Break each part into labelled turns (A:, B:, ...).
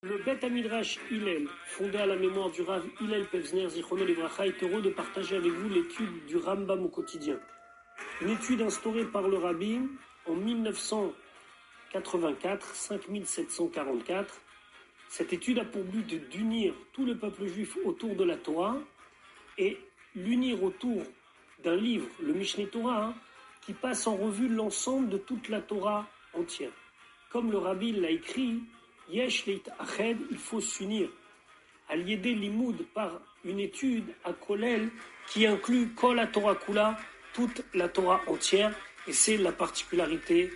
A: Le Bet Midrash Hillel, fondé à la mémoire du Rav Hillel Pevzner Zichrono Livracha, est heureux de partager avec vous l'étude du Rambam au quotidien. Une étude instaurée par le Rabbi en 1984, 5744. Cette étude a pour but d'unir tout le peuple juif autour de la Torah et l'unir autour d'un livre, le Mishneh Torah, qui passe en revue l'ensemble de toute la Torah entière. Comme le Rabbi l'a écrit, Yesh leit ached, il faut s'unir. Al-Yedé Limoud, par une étude à Kolel qui inclut Kol la Torah Kula, toute la Torah entière, et c'est la particularité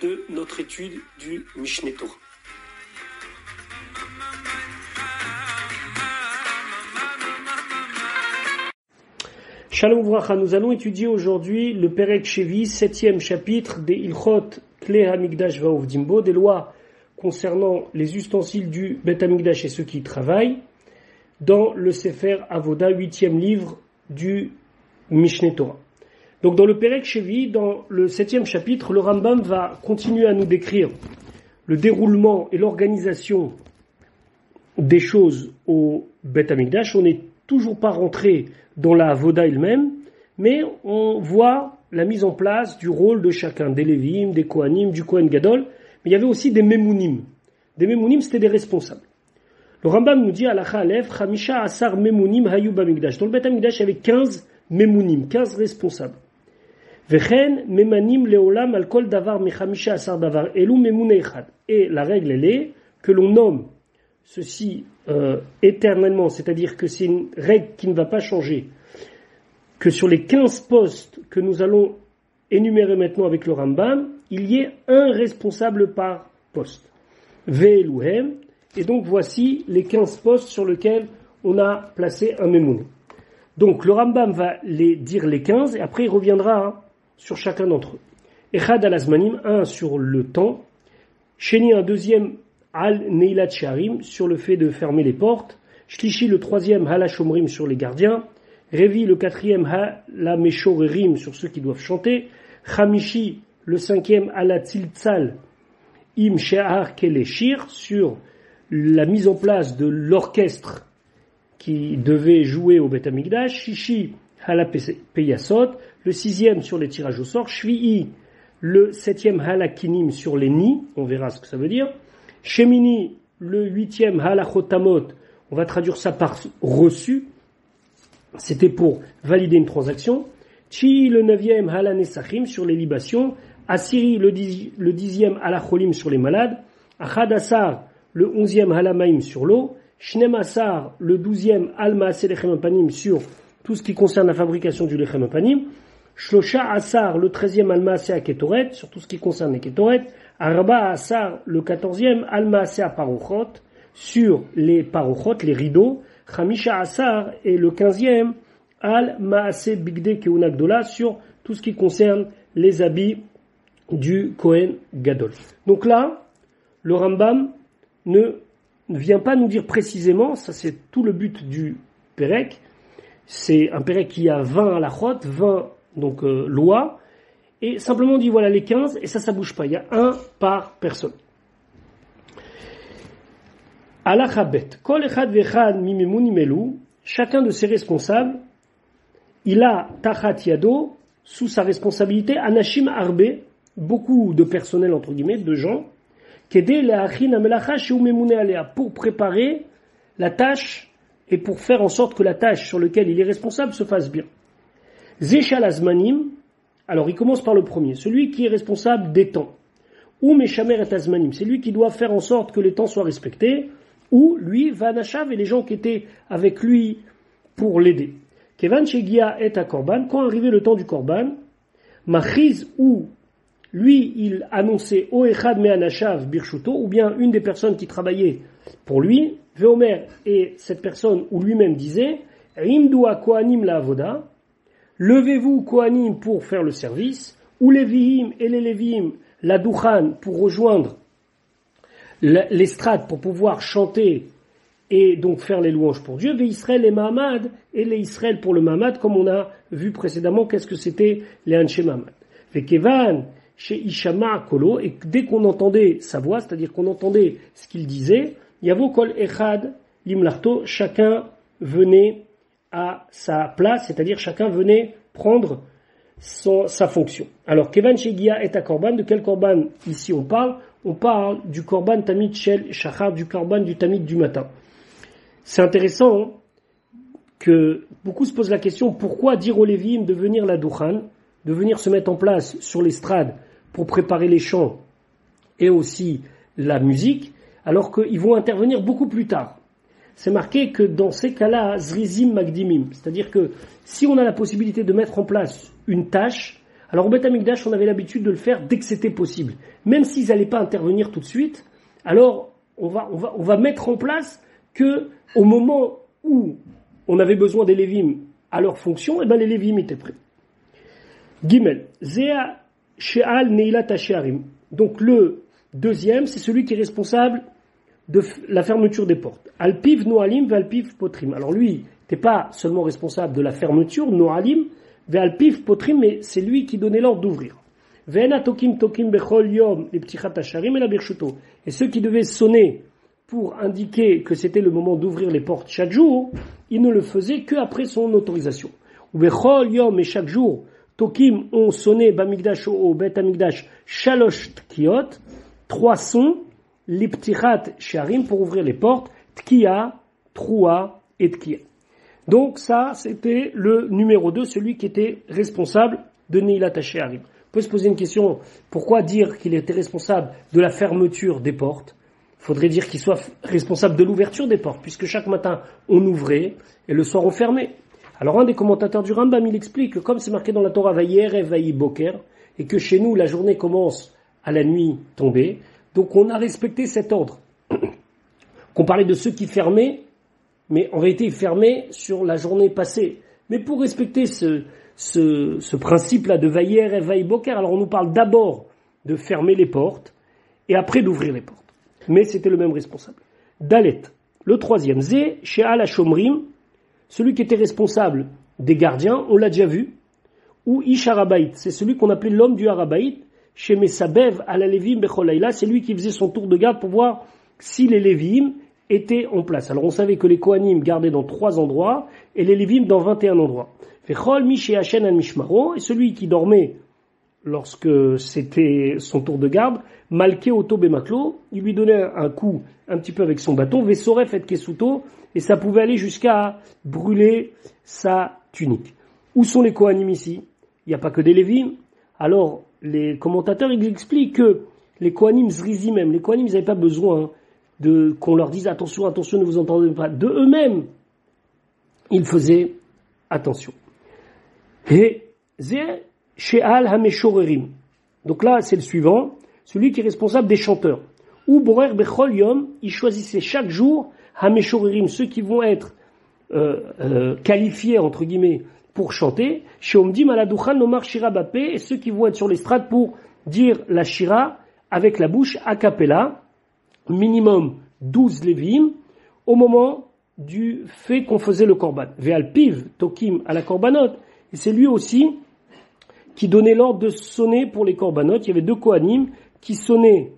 A: de notre étude du Mishneh Torah. Shalom Vracha, nous allons étudier aujourd'hui le Perek Shevi, 7e chapitre des Ilchot Klei HaMikdash Va'ovdim, des lois concernant les ustensiles du Bet HaMikdash et ceux qui y travaillent, dans le Sefer Avoda, 8e livre du Mishneh Torah. Donc dans le Perek Shevi, dans le 7e chapitre, le Rambam va continuer à nous décrire le déroulement et l'organisation des choses au Bet HaMikdash. On n'est toujours pas rentré dans la Avoda elle-même, mais on voit la mise en place du rôle de chacun, des Lévim, des Kohanim, du Kohen Gadol. Mais il y avait aussi des Memounim. Des Memounim, c'était des responsables. Le Rambam nous dit, Halacha Aleph, Chamisha Asar Memounim Hayu Bamikdash. Dans le Bet HaMikdash, il y avait 15 Memounim, 15 responsables. Vechen Memanim Leolam Al Kol Davar Mechamisha Asar Davar Elu Memune Echad. Et la règle, elle est que l'on nomme ceci éternellement, c'est-à-dire que c'est une règle qui ne va pas changer, que sur les 15 postes que nous allons énumérer maintenant avec le Rambam, il y ait un responsable par poste. Ve'eluhem, et donc voici les 15 postes sur lesquels on a placé un Memoun. Donc le Rambam va les dire les 15, et après il reviendra sur chacun d'entre eux. Echad al-Azmanim, un sur le temps, Sheni un deuxième, Al-Neilat Sharim, sur le fait de fermer les portes, Shlishi le troisième, Halashomrim, sur les gardiens, Revi le quatrième, Halameshorerim, sur ceux qui doivent chanter, Chamishi le cinquième, Alatziltzal, Im She'ar Keleshir, sur la mise en place de l'orchestre qui devait jouer au Bet HaMikdash, Shishi Halapeyasot, le sixième sur les tirages au sort, Shvi'i le septième, Halakinim, sur les nids, on verra ce que ça veut dire, Shemini le huitième, Halachotamot, on va traduire ça par reçu, c'était pour valider une transaction, Chi le neuvième, Halanesachim, sur les libations, Asiri le dixième, Halacholim, sur les malades, Achadassar le onzième, Halamaim, sur l'eau, Shnemasar le douzième, Almaaseh lechem apanim, sur tout ce qui concerne la fabrication du lechem apanim, Shlosha Asar le treizième, Almaaseh aketoret, sur tout ce qui concerne les ketoret, Arba Asar le quatorzième, Almaaseh aparochot, sur les parochot, les rideaux, Chamisha Asar et le quinzième, Al-Maaseh Bigde Keuna Gdola, sur tout ce qui concerne les habits du Kohen Gadol. Donc là, le Rambam ne vient pas nous dire précisément, ça c'est tout le but du Perek, c'est un Perek qui a 20 halachot, 20 donc lois, et simplement on dit voilà les 15, et ça bouge pas, il y a un par personne. Halacha bet, kol echad vechad mimemounim elu, chacun de ses responsables, il a tachat yado, sous sa responsabilité, anashim arbe, beaucoup de personnel entre guillemets, de gens, kedé le'achin amelacha sheu memune alea, pour préparer la tâche et pour faire en sorte que la tâche sur laquelle il est responsable se fasse bien. Zeshal azmanim, alors il commence par le premier, celui qui est responsable des temps. Ou meshamer et azmanim, c'est lui qui doit faire en sorte que les temps soient respectés, ou lui, Vanashav et les gens qui étaient avec lui pour l'aider. Kevan shegia et a korban, quand arrivait le temps du korban, machiz, ou lui, il annonçait o echad me'anashav birshuto, ou bien une des personnes qui travaillaient pour lui, veomer, et cette personne ou lui-même disait, imdua kohanim la avoda, levez-vous kohanim pour faire le service, ou les vihim et les lévim la duchan pour rejoindre l'estrade pour pouvoir chanter et donc faire les louanges pour Dieu, et Israël et Mahamad, et les Israël pour le Mahamad, comme on a vu précédemment, qu'est-ce que c'était les Anshe Mahamad. Vekevan, chez Ishama Kolo, et dès qu'on entendait sa voix, c'est-à-dire qu'on entendait ce qu'il disait, Yavo kol echad limlarto, chacun venait à sa place, c'est-à-dire chacun venait prendre sa fonction. Alors, Kevan Shegia est à Korban, de quel Korban ici on parle? On parle du Korban Tamid Shel Shachar, du Korban du Tamid du matin. C'est intéressant que beaucoup se posent la question, pourquoi dire aux Lévi'im de venir la Douchan, de venir se mettre en place sur l'estrade pour préparer les chants et aussi la musique, alors qu'ils vont intervenir beaucoup plus tard. C'est marqué que dans ces cas-là, Zrizim Magdimim, c'est-à-dire que si on a la possibilité de mettre en place une tâche, alors au Beth Amikdash, on avait l'habitude de le faire dès que c'était possible. Même s'ils n'allaient pas intervenir tout de suite, alors on va mettre en place que au moment où on avait besoin des Lévim à leur fonction, et ben les Lévim étaient prêts. Gimel, Zéa She'al Neilat HaShe'arim. Donc le deuxième, c'est celui qui est responsable de la fermeture des portes. Alpiv Noalim Valpiv Potrim. Alors lui, n'était pas seulement responsable de la fermeture, Noalim, Valpiv Potrim, mais c'est lui qui donnait l'ordre d'ouvrir. Ve'ena Tokim Tokim Bechol Yom Leptichat HaSharim et la Birshuto. Et ceux qui devaient sonner pour indiquer que c'était le moment d'ouvrir les portes chaque jour, ils ne le faisaient qu'après son autorisation. Ou Bechol Yom, et chaque jour, Tokim ont sonné Bamikdash au Bet Amikdash Shalosh Tkiot, 3 sons, Liptichat Sharim pour ouvrir les portes, Tkia, Troua et Tkia. Donc ça, c'était le numéro 2, celui qui était responsable de Neilat HaShe'arim. On peut se poser une question, pourquoi dire qu'il était responsable de la fermeture des portes? Il faudrait dire qu'il soit responsable de l'ouverture des portes, puisque chaque matin on ouvrait et le soir on fermait. Alors un des commentateurs du Rambam, il explique que comme c'est marqué dans la Torah, Vayerev Vayi Boker, et que chez nous la journée commence à la nuit tombée, donc on a respecté cet ordre. Qu'on parlait de ceux qui fermaient, mais en réalité ils fermaient sur la journée passée. Mais pour respecter ce principe-là de Vayerev Vayi Boker, alors on nous parle d'abord de fermer les portes, et après d'ouvrir les portes. Mais c'était le même responsable. Dalet, le troisième, Zé, She'al HaShomrim, celui qui était responsable des gardiens, on l'a déjà vu, ou Ish Harabait, c'est celui qu'on appelait l'homme du Harabait, chez Mesabev à la Lévim Becholaïla, c'est lui qui faisait son tour de garde pour voir si les Lévim étaient en place. Alors on savait que les Kohanim gardaient dans 3 endroits, et les Lévim dans 21 endroits. Vechol Mish Hashen al Mishmaro, et celui qui dormait lorsque c'était son tour de garde, Malké Oto Bemaklo, il lui donnait un coup un petit peu avec son bâton, Vesoref et Kesuto, et ça pouvait aller jusqu'à brûler sa tunique. Où sont les Kohanim ici? Il n'y a pas que des Lévim. Alors, les commentateurs ils expliquent que les Kohanim Zrizi même, les Kohanim ils n'avaient pas besoin qu'on leur dise attention, attention, ne vous entendez pas. De eux-mêmes, ils faisaient attention. Et Zé She'al HaMeshorerim. Donc là, c'est le suivant, celui qui est responsable des chanteurs. Ou Borer Bechol Yom, il choisissait chaque jour HaMeshorerim, ceux qui vont être qualifiés, entre guillemets, pour chanter, chez Omdim Aladouchan Nomar Shira Bapé, et ceux qui vont être sur l'estrade pour dire la Shira avec la bouche a cappella, minimum 12 Lévim, au moment du fait qu'on faisait le Korban. Ve'al Piv Tokim à la Korbanot, et c'est lui aussi qui donnait l'ordre de sonner pour les Korbanot. Il y avait 2 Kohanim qui sonnaient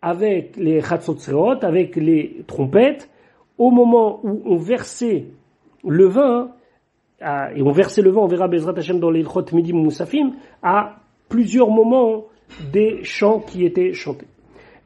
A: avec les Chatzot, avec les trompettes, au moment où on versait le vin, et on versait le vin, on verra Bezrat Hashem dans les Ilchot Midim Moussafim, à plusieurs moments des chants qui étaient chantés.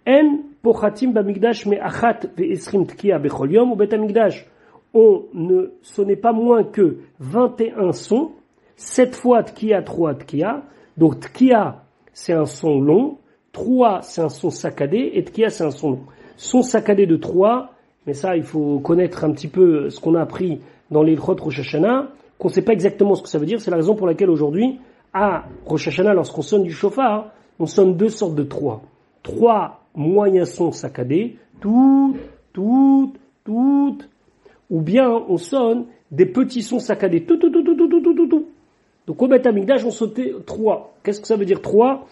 A: En pochatim bamikdash me achat ve'esrim tkia bechol yom, ou bet amikdash, on ne sonnait pas moins que 21 sons, 7 fois tkia, 3 tkia, donc tkia c'est un son long, 3 c'est un son saccadé, et tkia c'est un son long. Son saccadé de 3, mais ça il faut connaître un petit peu ce qu'on a appris dans les Ilchot Rosh Hashanah, qu'on ne sait pas exactement ce que ça veut dire, c'est la raison pour laquelle aujourd'hui, à Rosh Hashanah, lorsqu'on sonne du shofar, on sonne 2 sortes de 3. 3 moyens sons saccadés, tout, ou bien on sonne des petits sons saccadés, tout. Donc au Beth Amikdash, on sautait 3. Qu'est-ce que ça veut dire 3?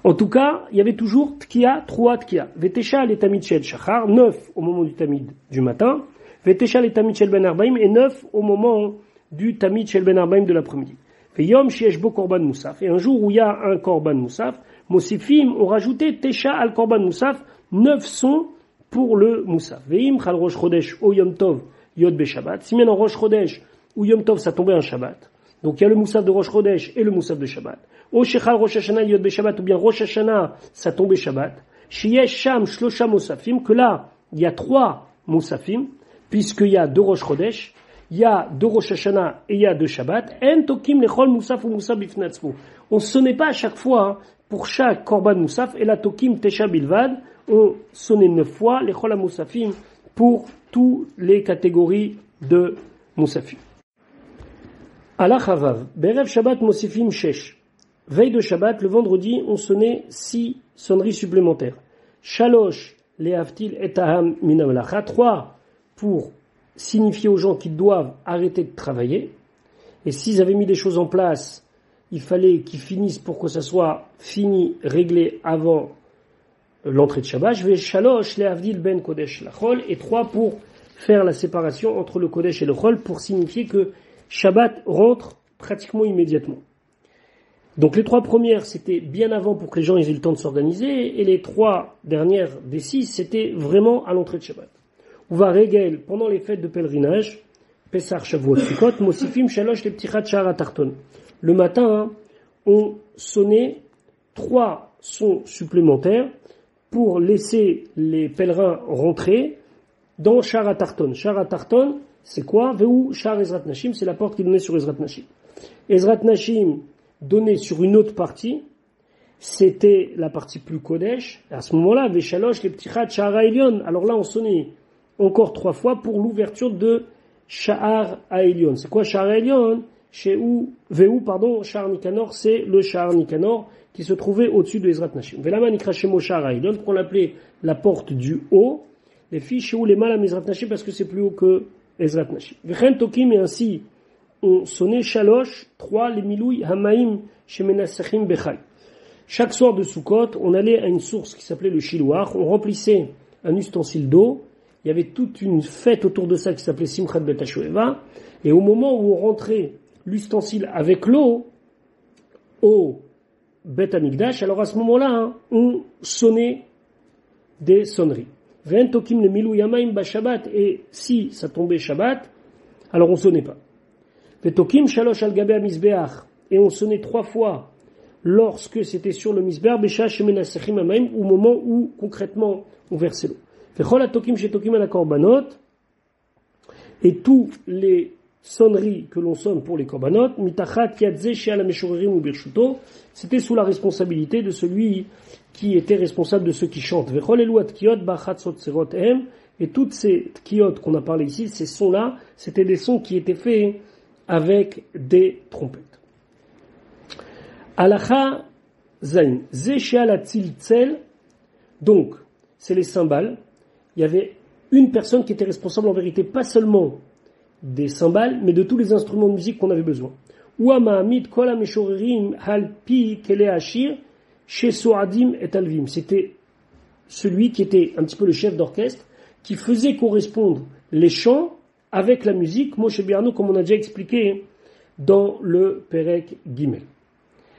A: En tout cas, il y avait toujours tkia, 3 tkia. Vetesha les tamid shel shachar, 9 au moment du tamid du matin. Vetesha les tamid shel ben arbaim, et 9 au moment du tamid shel ben arbaim de l'après-midi. Yom sheyesh bo korban moussaf. Et un jour où il y a un korban moussaf, Mosifim ont rajouté Tesha al korban moussaf, 9 sons pour le Moussaf. Veim chal Rosh Chodesh o Yom Tov Yod be Shabbat. Si maintenant Rosh Chodesh ou Yom Tov ça tombait un Shabbat, donc il y a le Moussaf de Rosh Chodesh et le Moussaf de Shabbat. O Shechal Rosh Hashanah Yod be Shabbat, ou bien Rosh Hashanah ça tombait Shabbat. Sheyesh Sham Shlosha Moussafim, que là il y a 3 Moussafim, puisqu'il y a 2 Rosh Chodesh, il y a 2 Rosh Hashanah et il y a 2 Shabbat. En tokim lechol Moussaf ou Moussaf bifnatzmo. On sonnait pas à chaque fois pour chaque korban Moussaf, et la tokim tesha bilvad, on sonnait 9 fois les chol Moussafim pour toutes les catégories de Moussafim. Alach Havav, Berev Shabbat Mosifim Shesh. Veille de Shabbat, le vendredi, on sonnait 6 sonneries supplémentaires. Shalosh, Lehavtil et Aham Minamalacha. 3 pour signifier aux gens qu'ils doivent arrêter de travailler. Et s'ils avaient mis des choses en place, il fallait qu'ils finissent pour que ça soit fini, réglé avant l'entrée de Shabbat. Je vais Shalosh, Lehavdil Ben Kodesh Lachol. Et 3 pour faire la séparation entre le Kodesh et le Chol, pour signifier que Shabbat rentre pratiquement immédiatement. Donc les 3 premières, c'était bien avant pour que les gens aient le temps de s'organiser, et les 3 dernières des 6, c'était vraiment à l'entrée de Shabbat. On va régler pendant les fêtes de pèlerinage, Pesach, Shavuot, Sukkot, Mosifim, Shalosh, les Ptichat, Shara, Tarton. Le matin, on sonnait 3 sons supplémentaires pour laisser les pèlerins rentrer dans Shara Tarton. Shara Tarton, c'est quoi? Veu Shar Ezrat Nashim, c'est la porte qui donnait sur Ezrat Nashim. Ezrat Nashim donnait sur une autre partie, c'était la partie plus Kodesh. À ce moment-là, Veshalosh, les Ptichat, Shara Elion. Alors là, on sonnait encore 3 fois pour l'ouverture de Sha'ar Ha'elion. C'est quoi Sha'ar Ha'elion? Sha'ar Nikanor, c'est le Sha'ar Nikanor qui se trouvait au-dessus de Ezrat Nashim. Velama Nikra Shemo Sha'ar Ha'elion, pour l'appelait la porte du haut. Les filles chez où les mal à Ezrat Nashim parce que c'est plus haut que Ezrat Nashim. Vechen Tokim, et ainsi on sonnait Shalosh, 3, les Miloui Hamaim Shemenasachim Bechai. Chaque soir de Sukkot, on allait à une source qui s'appelait le Shiloach, on remplissait un ustensile d'eau. Il y avait toute une fête autour de ça qui s'appelait Simchat Bet HaShoeva, et au moment où on rentrait l'ustensile avec l'eau au Bet HaMikdash, alors à ce moment-là, on sonnait des sonneries. Ve'en tokim le milou yamaim ba Shabbat, et si ça tombait Shabbat, alors on sonnait pas. Ve'tokim shalosh al gabe ha-mizbeach, et on sonnait 3 fois lorsque c'était sur le mizbeach, besha shemenasechim hamaim, au moment où concrètement on versait l'eau. Et tous les sonneries que l'on sonne pour les korbanot, c'était sous la responsabilité de celui qui était responsable de ceux qui chantent. Et toutes ces tkiyot qu'on a parlé ici, ces sons-là, c'était des sons qui étaient faits avec des trompettes. Alacha zain, ze she'al tziltzel, donc c'est les cymbales. Il y avait une personne qui était responsable en vérité, pas seulement des cymbales, mais de tous les instruments de musique qu'on avait besoin. C'était celui qui était un petit peu le chef d'orchestre, qui faisait correspondre les chants avec la musique, Moshe Biarno, comme on a déjà expliqué dans le Perek Gimel.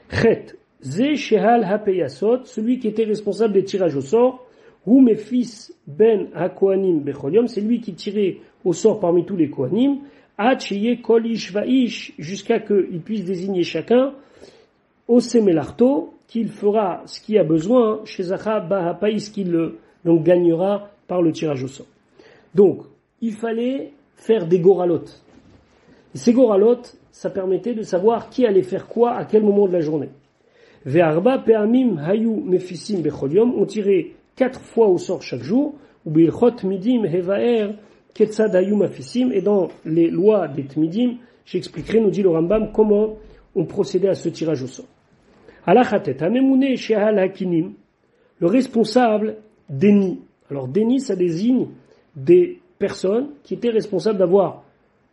A: Chet, Ze Shehal HaPeyasot, celui qui était responsable des tirages au sort, ou mes fils ben ha-kohanim becholium, c'est lui qui tirait au sort parmi tous les kohanim, ad-sheye kol ish va-ish, jusqu'à qu'il puisse désigner chacun, au semelarto, qu'il fera ce qu'il a besoin, chez Zacha Bahapaïs, qu'il donc gagnera par le tirage au sort. Donc, il fallait faire des goralotes. Et ces goralotes, ça permettait de savoir qui allait faire quoi à quel moment de la journée. Ve'arba pe'amim hayu mefisim becholium, on tirait 4 fois au sort chaque jour, ou bilchot midim hevaer ketzad hayu mafisim, et dans les lois des tmidim, j'expliquerai, nous dit le Rambam, comment on procédait à ce tirage au sort. Alachatet, hamemune shehal hakinim, le responsable des nids. Alors des nids, ça désigne des personnes qui étaient responsables d'avoir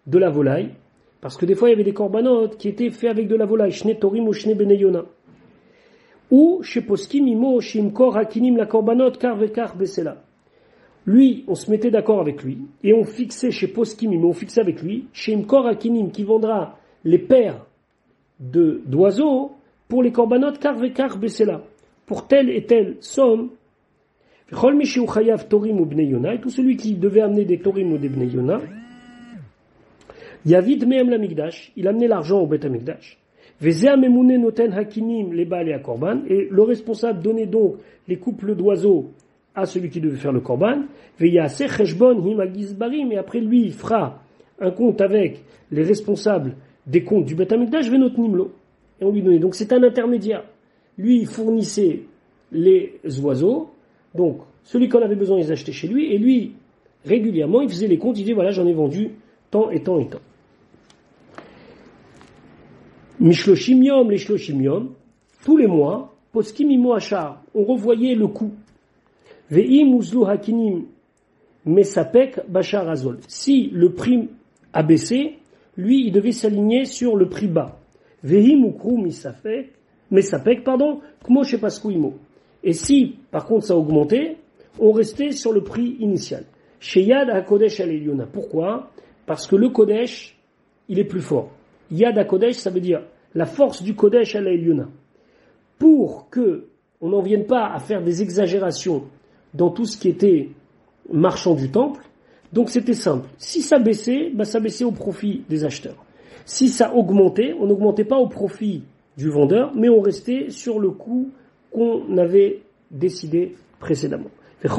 A: de la volaille, parce que des fois il y avait des corbanotes qui étaient faits avec de la volaille, shne torim ou shne beneyona. Ou chez Poskim imo shimkor hakinim la korbanot kar vekar besela. Lui, on se mettait d'accord avec lui et on fixait chez Poskim imo, on fixait avec lui shimkor hakinim qui vendra les paires d'oiseaux pour les korbanot kar vekar besela, pour telle et telle somme, V'chol mi shehu chayav torim ou bnei Yona, et tout celui qui devait amener des torim ou des bnei Yona, yavid mehem la migdash, il amenait l'argent au Bet Hamikdash. Vezeh amemune noten hakinim les baal et à korban, et le responsable donnait donc les couples d'oiseaux à celui qui devait faire le korban. Veyaseh cheshbon him agizbarim, et après lui il fera un compte avec les responsables des comptes du Bet Hamikdash, venot nimlo, et on lui donnait. Donc c'est un intermédiaire. Lui il fournissait les oiseaux, donc celui qu'on avait besoin ils achetaient chez lui, et lui régulièrement il faisait les comptes, il disait voilà j'en ai vendu tant et tant et tant. Mishloshim yom, les shloshim yom, tous les mois, poskim imo achar, on revoyait le coût. Ve'im uzlu hakinim mesapek bachar azol. Si le prix a baissé, lui, il devait s'aligner sur le prix bas. Ve'im ukru mesapek, kmo shepasku imo. Et si, par contre, ça augmentait, on restait sur le prix initial. Sheyad hakodesh al-Elyona. Pourquoi? Parce que le kodesh, il est plus fort. Yad HaKodesh, ça veut dire la force du Kodesh à la Elyona. Pour que on n'en vienne pas à faire des exagérations dans tout ce qui était marchand du temple, donc c'était simple. Si ça baissait, ça baissait au profit des acheteurs. Si ça augmentait, on n'augmentait pas au profit du vendeur, mais on restait sur le coût qu'on avait décidé précédemment. Il y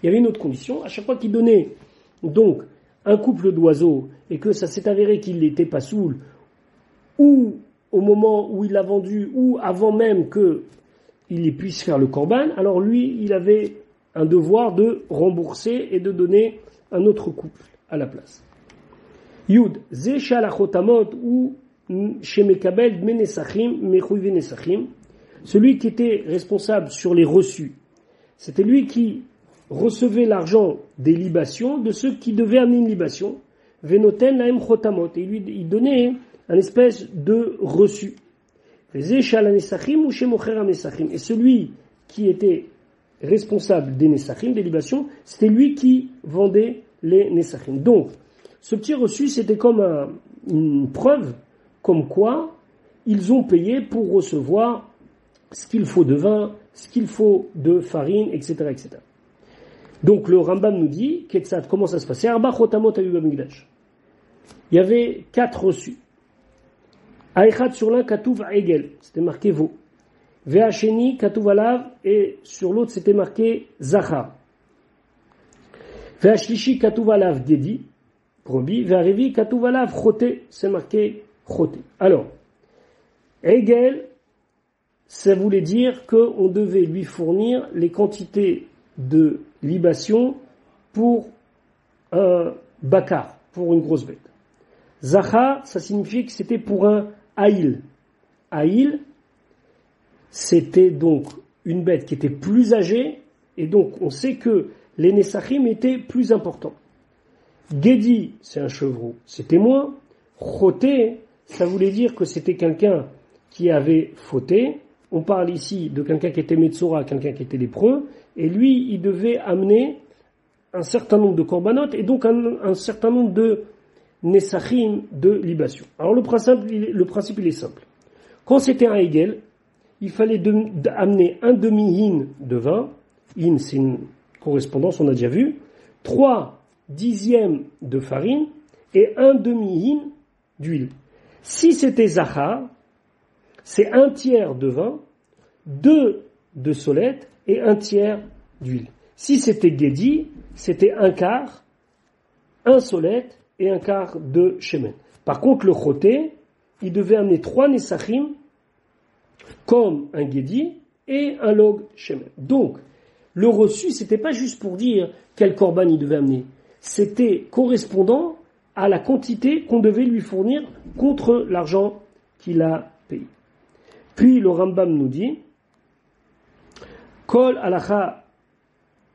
A: avait une autre condition. À chaque fois qu'il donnait donc un couple d'oiseaux et que ça s'est avéré qu'il n'était pas saoul, ou au moment où il l'a vendu, ou avant même qu'il puisse faire le korban, alors lui, il avait un devoir de rembourser et de donner un autre couple à la place. Yud, ze shalachotamot ou shemekabel menesachim mechuyve nesachim, celui qui était responsable sur les reçus, c'était lui qui recevait l'argent des libations de ceux qui devaient amener une libation, venoten laem chotamot, et lui il donnait un espèce de reçu. Et celui qui était responsable des nesachim, des libations, c'était lui qui vendait les nesachim. Donc, ce petit reçu, c'était comme une preuve, comme quoi ils ont payé pour recevoir ce qu'il faut de vin, ce qu'il faut de farine, etc., etc. Donc le Rambam nous dit, Ketzat, comment ça se passait? Arba chotamot ayu bamikdash. Il y avait 4 reçus. Aïchat sur l'un katouv egel, c'était marqué veau. Ve'acheni katouv alav, et sur l'autre c'était marqué zachar. Ve'ashlishi katouv alav gedi, brebis. Ve'arevi katouv alav choté, c'est marqué choté. Alors, egel, ça voulait dire qu'on devait lui fournir les quantités de libation pour un bakar, pour une grosse bête. Zachar, ça signifiait que c'était pour un haïl. Haïl, c'était donc une bête qui était plus âgée, et donc on sait que les nesachim étaient plus importants. Gedi, c'est un chevreau, c'était moins. Choté, ça voulait dire que c'était quelqu'un qui avait fauté. On parle ici de quelqu'un qui était Metzora, quelqu'un qui était lépreux, et lui, il devait amener un certain nombre de korbanot, et donc un certain nombre de nesachim, de libation. Alors le principe il est simple. Quand c'était un hegel, il fallait amener un demi-hin de vin, hin c'est une correspondance, on a déjà vu, 3 dixièmes de farine, et un demi-hin d'huile. Si c'était zachar, c'est 1/3 de vin, 2 de solette et 1/3 d'huile. Si c'était Gedi, c'était 1/4, 1 solette et 1/4 de shemen. Par contre, le choté, il devait amener 3 nesachim, comme un Gedi et un log shemen. Donc, le reçu, c'était pas juste pour dire quel korban il devait amener. C'était correspondant à la quantité qu'on devait lui fournir contre l'argent qu'il a payé. Puis le Rambam nous dit, Kol alacha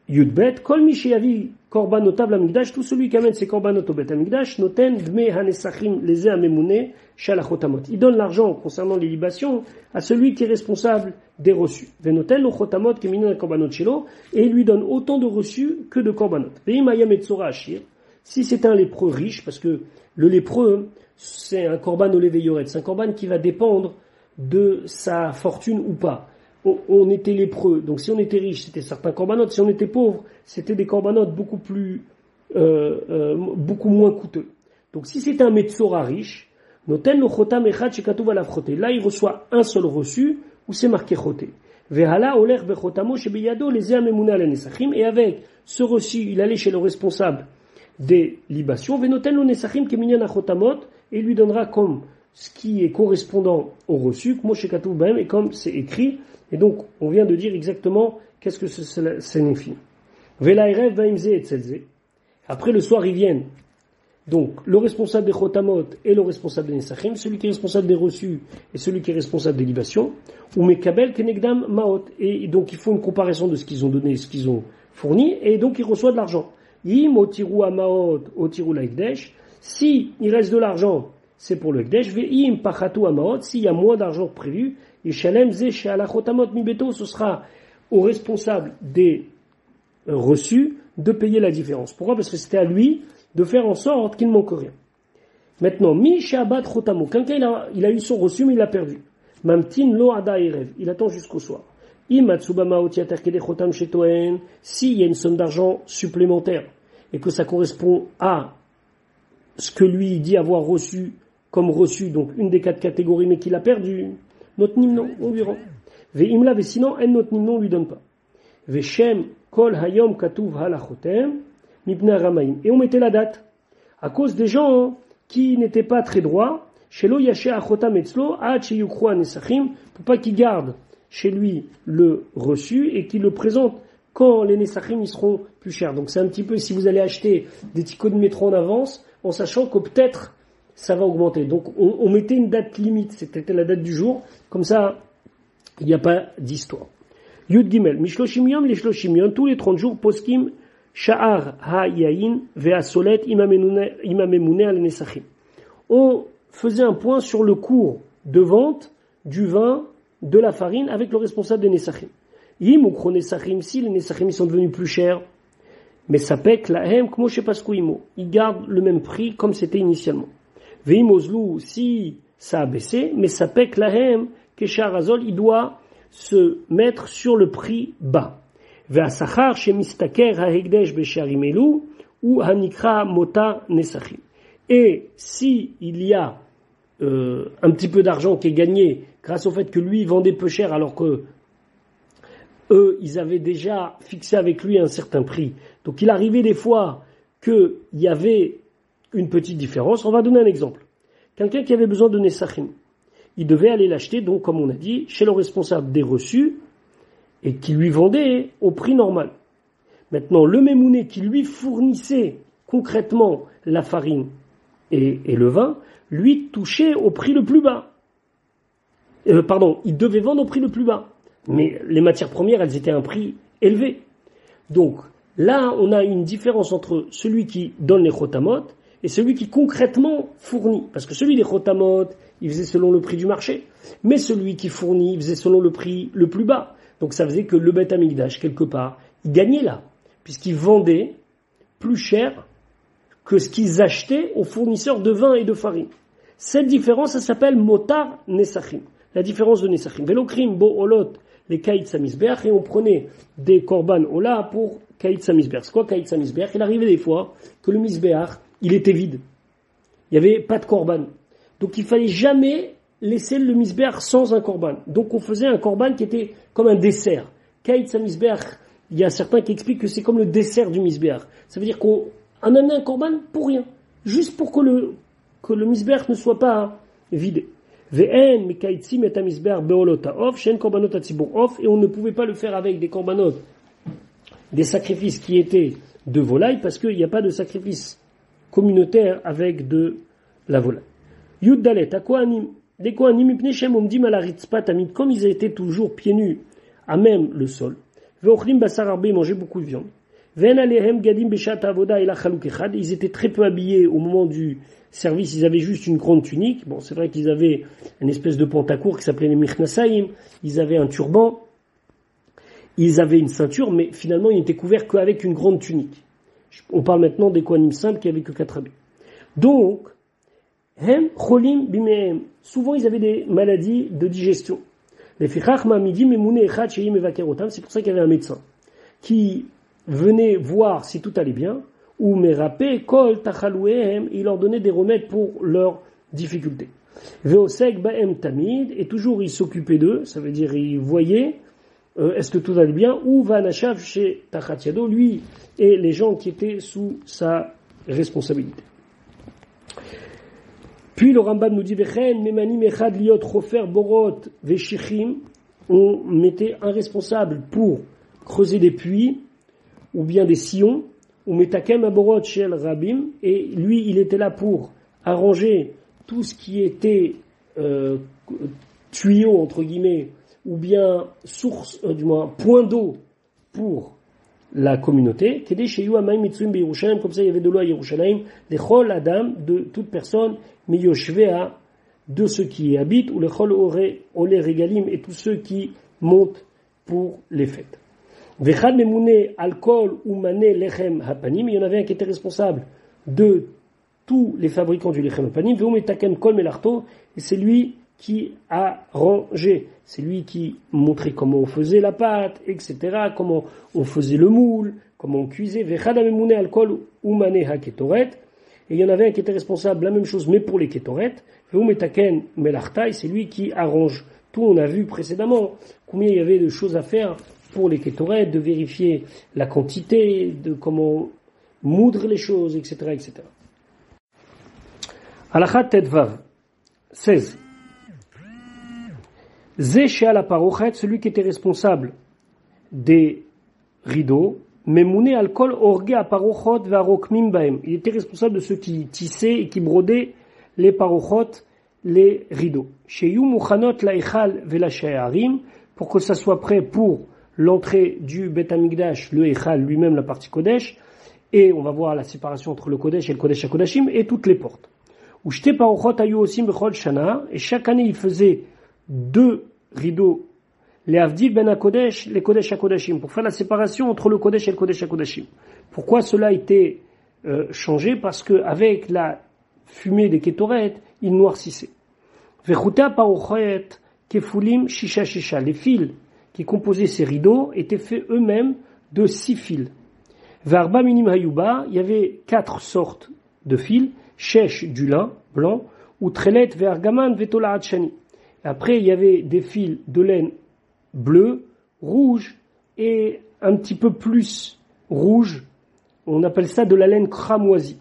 A: yudbet, kol mi sheyavi korbanotav lamikdash, tout celui qui amène ses korbanot au bet hamikdash, noten dme hanesachim leze amemune shalachotamot. Il donne l'argent concernant les libations à celui qui est responsable des reçus. Venoten lo chotamot keminin korbanot shelo, et il lui donne autant de reçus que de korbanot. Veim hayam etzora ashir, si c'est un lépreux riche, parce que le lépreux, c'est un korban olévé yoret, c'est un korban qui va dépendre de sa fortune ou pas. on était lépreux. Donc si on était riche, c'était certains corbanotes. Si on était pauvre, c'était des corbanotes beaucoup moins coûteux. Donc si c'était un Metzora riche, noten lo chotam echad shekatuv alav choté. Là, il reçoit un seul reçu où c'est marqué choté. Vehala oler bechotamo shebeyado lezeh amemuna ala nesachim. Et avec ce reçu, il allait chez le responsable des libations. Venoten lo nesachim keminyan achotamot, et il lui donnera comme ce qui est correspondant au reçu, comme shekatuv bahem, et comme c'est écrit. Et donc, on vient de dire exactement qu'est-ce que cela signifie. Vela erev baimze et tzelze. Après, le soir, ils viennent. Donc, le responsable des chotamot et le responsable des nesachim, celui qui est responsable des reçus et celui qui est responsable des libations, ou mekabel kenegdam maot. Et donc, il faut une comparaison de ce qu'ils ont donné et ce qu'ils ont fourni, et donc, il reçoit de l'argent. Yim otiru amaot, otiru laikdesh. Si il reste de l'argent, c'est pour le ekdesh. Ve'im pachatu amaot. S'il y a moins d'argent prévu, yishalem ze she'ala chotamot mibeto, ce sera au responsable des reçus de payer la différence. Pourquoi? Parce que c'était à lui de faire en sorte qu'il ne manque rien. Maintenant, mi shabat chotamo. Quelqu'un il a eu son reçu mais il l'a perdu. Mamtin lo ada erev. Il attend jusqu'au soir. Imatsubama otiater kede chotam shetoen. S'il y a une somme d'argent supplémentaire et que ça correspond à ce que lui dit avoir reçu comme reçu, donc une des 4 catégories, mais qu'il a perdu, notre nimnon, on lui rend. Ve'imla sinon, elle notre nimnon, on lui donne pas. Ve'shem kol hayom katuv halachotem. Et on mettait la date à cause des gens qui n'étaient pas très droits, shelo yaché achotam etzlo ad sheyukhu anesachim, pour pas qu'ils gardent chez lui le reçu et qu'ils le présentent quand les nesachim ils seront plus chers. Donc c'est un petit peu si vous allez acheter des tickets de métro en avance en sachant que peut-être ça va augmenter. Donc on mettait une date limite, c'était la date du jour, comme ça il n'y a pas d'histoire. Yud Gimel, mishloshim yom les shloshim yom, tous les 30 jours poskim Sha'ar ha-yayin ve'asolet imamemune al-nesachim. On faisait un point sur le cours de vente du vin, de la farine avec le responsable des nesachim. Yim ukro nesachim, si les nesachim sont devenus plus chers, mais ça pèque lahem kmo shepaskuimo. Ils gardent le même prix comme c'était initialement. Ve'im ozlu, si ça a baissé, mais ça pèque lahem keshar azol, il doit se mettre sur le prix bas. Ve'asachar shemistaker ha'hegdesh besharim elu ou hanikra mota nesachim. Et si il y a un petit peu d'argent qui est gagné grâce au fait que lui vendait peu cher alors que eux ils avaient déjà fixé avec lui un certain prix, donc il arrivait des fois qu'il y avait une petite différence. On va donner un exemple. Quelqu'un qui avait besoin de nesachim, il devait aller l'acheter, donc comme on a dit, chez le responsable des reçus et qui lui vendait au prix normal. Maintenant, le mémouné qui lui fournissait concrètement la farine et le vin, lui touchait au prix le plus bas. Il devait vendre au prix le plus bas. Mais les matières premières, elles étaient à un prix élevé. Donc, là, on a une différence entre celui qui donne les chotamot et celui qui concrètement fournit. Parce que celui des chotamot, il faisait selon le prix du marché. Mais celui qui fournit, il faisait selon le prix le plus bas. Donc ça faisait que le Beth Amikdash, quelque part, il gagnait là. Puisqu'ils vendaient plus cher que ce qu'ils achetaient aux fournisseurs de vin et de farine. Cette différence, ça s'appelle motar nesachim. La différence de nesachim. Velokrim bo olot les kaït samizbeach, et on prenait des korban ola pour kaït samizbeach. C'est quoi kaït samizbeach? Il arrivait des fois que le misbeach, il était vide. Il n'y avait pas de korban. Donc il fallait jamais laisser le misbeach sans un korban. Donc on faisait un korban qui était comme un dessert. Kaït samizbeach, il y a certains qui expliquent que c'est comme le dessert du misbeach. Ça veut dire qu'on amenait un korban pour rien. Juste pour que le misbeach ne soit pas vidé. Et on ne pouvait pas le faire avec des korbanot, des sacrifices qui étaient de volaille, parce qu'il n'y a pas de sacrifice communautaire avec de la volaille. Yud Dalet, les Kohanim ipnei shem omdim ala ritzpat tamid, comme ils étaient toujours pieds nus à même le sol. Ve'ochlim basar arbe, ils mangeaient beaucoup de viande. Ve'en alehem gadim beshat avoda ela chaluk echad, ils étaient très peu habillés au moment du service, ils avaient juste une grande tunique. Bon, c'est vrai qu'ils avaient une espèce de pantacourt qui s'appelait les Michnasaïm, ils avaient un turban, ils avaient une ceinture, mais finalement ils n'étaient couverts qu'avec une grande tunique. On parle maintenant des Kohanim simples qui avaient que 4 habits. Donc, hem cholim bimehem, souvent ils avaient des maladies de digestion. Les fichach ma'amidim memune echad shehi mevaker otam, c'est pour ça qu'il y avait un médecin qui venait voir si tout allait bien, ou merape kol tachalouehem, il leur donnait des remèdes pour leurs difficultés. Veosek ba'em tamid, et toujours il s'occupait d'eux, ça veut dire il voyait est-ce que tout allait bien, ou vanashav chez tachatiado, lui et les gens qui étaient sous sa responsabilité. Puis le Rambam nous dit Vechen memanim echad liot chofer borot veshichim, on mettait un responsable pour creuser des puits ou bien des sillons, ou metakem aborot shel rabim, et lui il était là pour arranger tout ce qui était tuyau entre guillemets ou bien source, du moins point d'eau pour la communauté. Comme ça il y avait de l'eau à Yerushalayim, les chol adam, de toute personne, miyoshvea, de ceux qui y habitent, ou les chol olé regalim, et tous ceux qui montent pour les fêtes. Vechad memune alcool ou mané lechem hapanim, il y en avait un qui était responsable de tous les fabricants du lechem hapanim, veum etaken kol melarto, et c'est lui qui a rangé, c'est lui qui montrait comment on faisait la pâte, etc., comment on faisait le moule, comment on cuisait. Vechad memune alcool ou mané ha ketoret, et il y en avait un qui était responsable, la même chose, mais pour les ketoret. Veum etaken melarta, et c'est lui qui arrange tout. On a vu précédemment combien il y avait de choses à faire pour les ketoret, de vérifier la quantité, de comment moudre les choses, etc., etc. Halakha Tedvav 16. Zéché la parochet, celui qui était responsable des rideaux, memouné alcool orge à parochot varokmim baem. Il était responsable de ceux qui tissaient et qui brodaient les parochot, les rideaux. Sheyu mukhanot la echal vela sha'arim, pour que ça soit prêt pour l'entrée du Bet Hamikdash, le echal lui-même, la partie kodesh, et on va voir la séparation entre le kodesh et le kodesh hakodashim, et toutes les portes. Ushte parochot ayu osim bechol shana, et chaque année il faisait 2 rideaux, les Avdil ben HaKodesh, les Kodesh HaKodashim, pour faire la séparation entre le Kodesh et le Kodesh HaKodashim. Pourquoi cela a été changé? Parce que avec la fumée des Ketoret, il noircissait. Vechuta parochet kefulim shisha shisha. Les fils qui composaient ces rideaux étaient faits eux-mêmes de 6 fils. Varba minim hayuba, il y avait 4 sortes de fils, shesh du lin blanc, ou trelet vergaman vetola hatshani. Après, il y avait des fils de laine bleu, rouge et un petit peu plus rouge. On appelle ça de la laine cramoisie.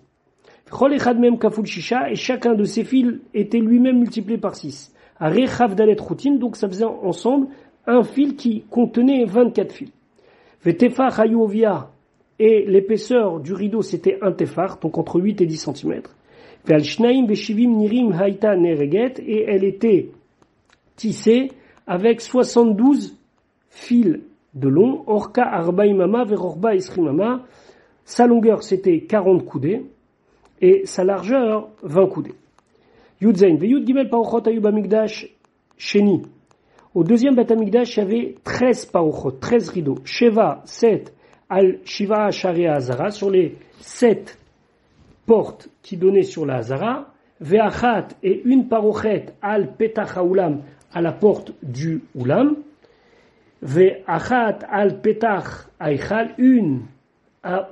A: Et chacun de ces fils était lui-même multiplié par 6. Donc ça faisait ensemble un fil qui contenait 24 fils. Et l'épaisseur du rideau c'était un tefar, donc entre 8 et 10 cm. Et elle était tissée avec 72 fils de long, orka arba imama verorba isrimama. Sa longueur c'était 40 coudées et sa largeur 20 coudées. Yudzain ve Yud Gimel parochot ayu bamikdash sheni. Au deuxième Beth Hamikdash, il y avait 13 parochot, 13 rideaux. Sheva, 7 al shiva sharia hazara, sur les 7 portes qui donnaient sur la hazara. Ve'achat, et une parochet al petach haulam, à la porte du Oulam, ve'achat al petach haichal, une à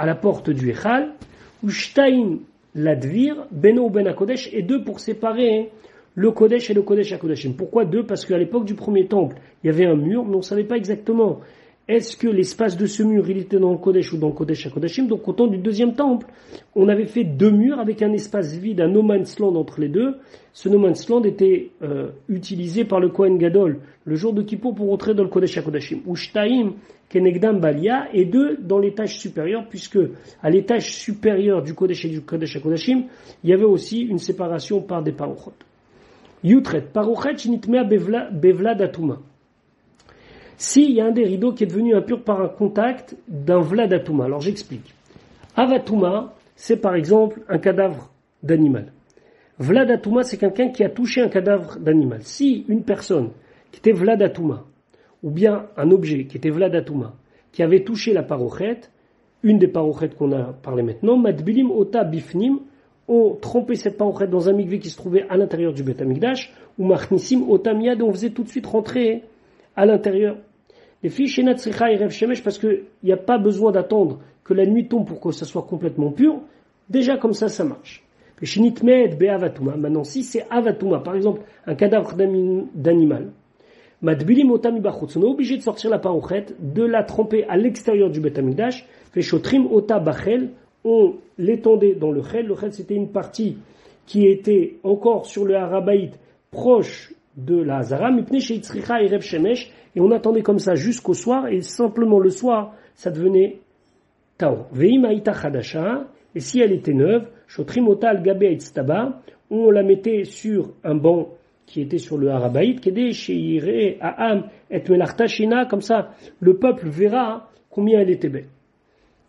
A: la porte du Echal, ushtaim ladvir, beno ben hakodesh, et 2 pour séparer le Kodesh et le Kodesh HaKodashim. Pourquoi 2? Parce qu'à l'époque du premier temple, il y avait un mur, mais on ne savait pas exactement est-ce que l'espace de ce mur, il était dans le Kodesh ou dans le Kodesh HaKodashim. Donc au temps du deuxième temple, on avait fait 2 murs avec un espace vide, un no man's land entre les deux. Ce no man's land était utilisé par le Kohen Gadol le jour de Kippour pour entrer dans le Kodesh HaKodashim. Ushtaim kenegdam balia, et 2 dans l'étage supérieur, puisque à l'étage supérieur du Kodesh et du Kodesh HaKodashim, il y avait aussi une séparation par des parochot. Yutret, parochet shinitmea bevla datuma. S'il y a un des rideaux qui est devenu impur par un contact d'un vladatuma, alors j'explique. Avatuma, c'est par exemple un cadavre d'animal. Vladatuma, c'est quelqu'un qui a touché un cadavre d'animal. Si une personne qui était vladatuma, ou bien un objet qui était vladatuma, qui avait touché la parochet, une des parochettes qu'on a parlé maintenant, madbilim ota bifnim, ont trempé cette parochet dans un mikvé qui se trouvait à l'intérieur du Beth Amikdash, ou machnissim otamiyad, on faisait tout de suite rentrer à l'intérieur. Les filles chez Natsricha et Rev Shemesh, parce qu'il n'y a pas besoin d'attendre que la nuit tombe pour que ça soit complètement pur, déjà comme ça marche. Maintenant, si c'est avatuma, par exemple, un cadavre d'animal, madbilim otam ibachutz, on est obligé de sortir la parochet, de la tremper à l'extérieur du Beth Amikdash, feshotrim ota bachel, on l'étendait dans le chel. Le chel, c'était une partie qui était encore sur le harabaït, proche de la hazara, mipnei sheitzricha et Rev Shemesh, et on attendait comme ça jusqu'au soir, et simplement le soir, ça devenait taor. Veim haïta chadasha, et si elle était neuve, shotrim ota al gabe haitztaba, on la mettait sur un banc qui était sur le harabaït, kedei sheireh ha'am et melarta shina, comme ça, le peuple verra combien elle était belle.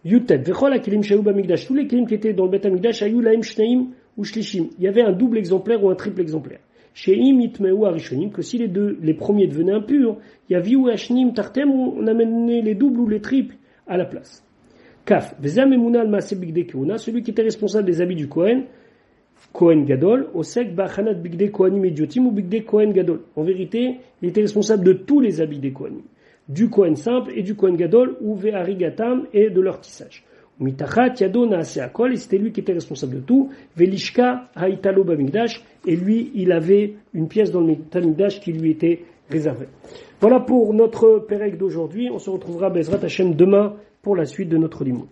A: Yutet, vechol hakelim shayu b'amikdash, tous les kelim qui étaient dans le Beth Amikdash, hayu lahem shneim ou shlishim. Il y avait un double exemplaire ou un triple exemplaire. Sheim itmeu arishonim, que si les premiers devenaient impurs, yaviu ashnim tartem, on amenait les doubles ou les triples à la place. Kaf, vezam emuna al maaseh bigdei kehuna, celui qui était responsable des habits du Kohen, Kohen Gadol, osek ba'achanat bigdei kohanim idiotim ou bigdei Kohen Gadol. En vérité, il était responsable de tous les habits des Kohanim, du Kohen simple et du Kohen Gadol, ou ve'arigatam, et de leur tissage. Mitachat yado naaseh hakol, et c'était lui qui était responsable de tout. Velishka haitalo b'amikdash, et lui, il avait une pièce dans le Beth Amikdash qui lui était réservée. Voilà pour notre Pérec d'aujourd'hui. On se retrouvera Bezrat Hashem demain pour la suite de notre limoud.